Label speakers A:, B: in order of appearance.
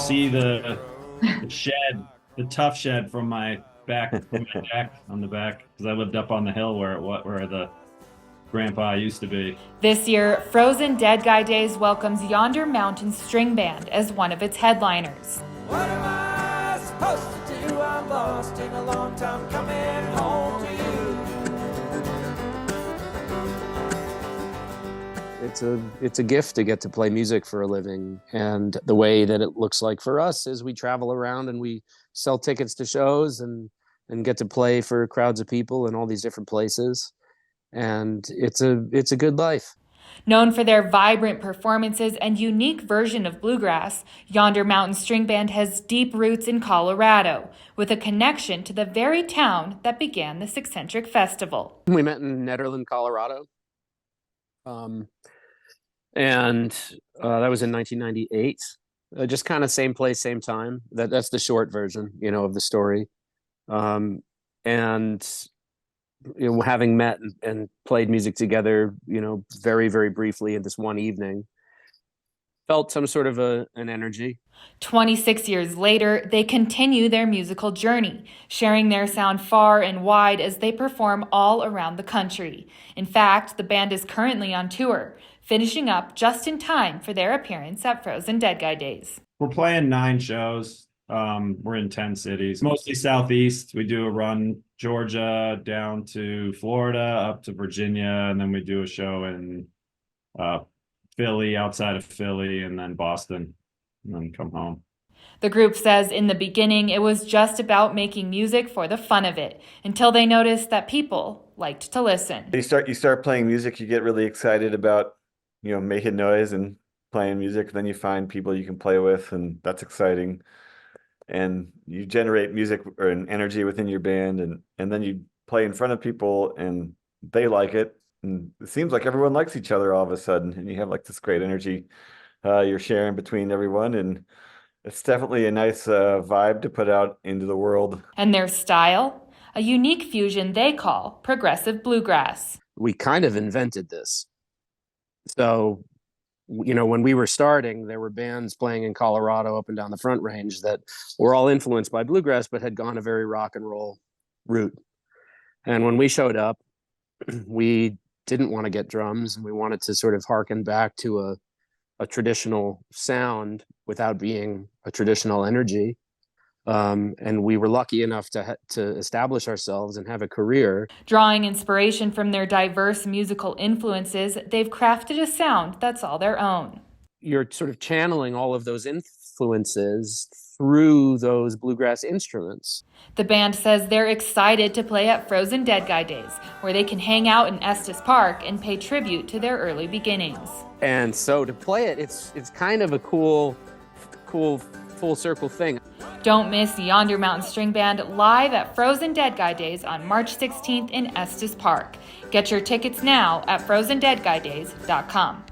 A: see the shed, the tough shed from my deck on the back, because I lived up on the hill where the grandpa used to be.
B: This year, Frozen Dead Guy Days welcomes Yonder Mountain String Band as one of its headliners.
C: What am I supposed to do? I'm lost in a long time coming home to you.
D: It's a gift to get to play music for a living, and the way that it looks like for us is we travel around and we sell tickets to shows and get to play for crowds of people in all these different places, and it's a good life.
B: Known for their vibrant performances and unique version of bluegrass, Yonder Mountain String Band has deep roots in Colorado, with a connection to the very town that began this eccentric festival.
D: We met in Nederland, Colorado. And that was in 1998. Just kind of same place, same time. That's the short version, of the story. And having met and played music together, very, very briefly in this one evening, felt some sort of an energy.
B: 26 years later, they continue their musical journey, sharing their sound far and wide as they perform all around the country. In fact, the band is currently on tour, finishing up just in time for their appearance at Frozen Dead Guy Days.
A: We're playing 9 shows. We're in 10 cities, mostly Southeast. We do a run Georgia down to Florida, up to Virginia, and then we do a show in Philly, outside of Philly, and then Boston, and then come home.
B: The group says in the beginning it was just about making music for the fun of it, until they noticed that people liked to listen.
E: You start playing music, you get really excited about, making noise and playing music. Then you find people you can play with, and that's exciting. And you generate music or an energy within your band, and then you play in front of people and they like it. And it seems like everyone likes each other all of a sudden, and you have like this great energy you're sharing between everyone, and it's definitely a nice vibe to put out into the world.
B: And their style? A unique fusion they call progressive bluegrass.
D: We kind of invented this. So, when we were starting, there were bands playing in Colorado up and down the Front Range that were all influenced by bluegrass, but had gone a very rock and roll route. And when we showed up, we didn't want to get drums, and we wanted to sort of harken back to a traditional sound without being a traditional energy. And we were lucky enough to establish ourselves and have a career.
B: Drawing inspiration from their diverse musical influences, they've crafted a sound that's all their own.
D: You're sort of channeling all of those influences through those bluegrass instruments.
B: The band says they're excited to play at Frozen Dead Guy Days, where they can hang out in Estes Park and pay tribute to their early beginnings.
D: And so to play it, it's kind of a cool full circle thing.
B: Don't miss Yonder Mountain String Band live at Frozen Dead Guy Days on March 16th in Estes Park. Get your tickets now at FrozenDeadGuyDays.com.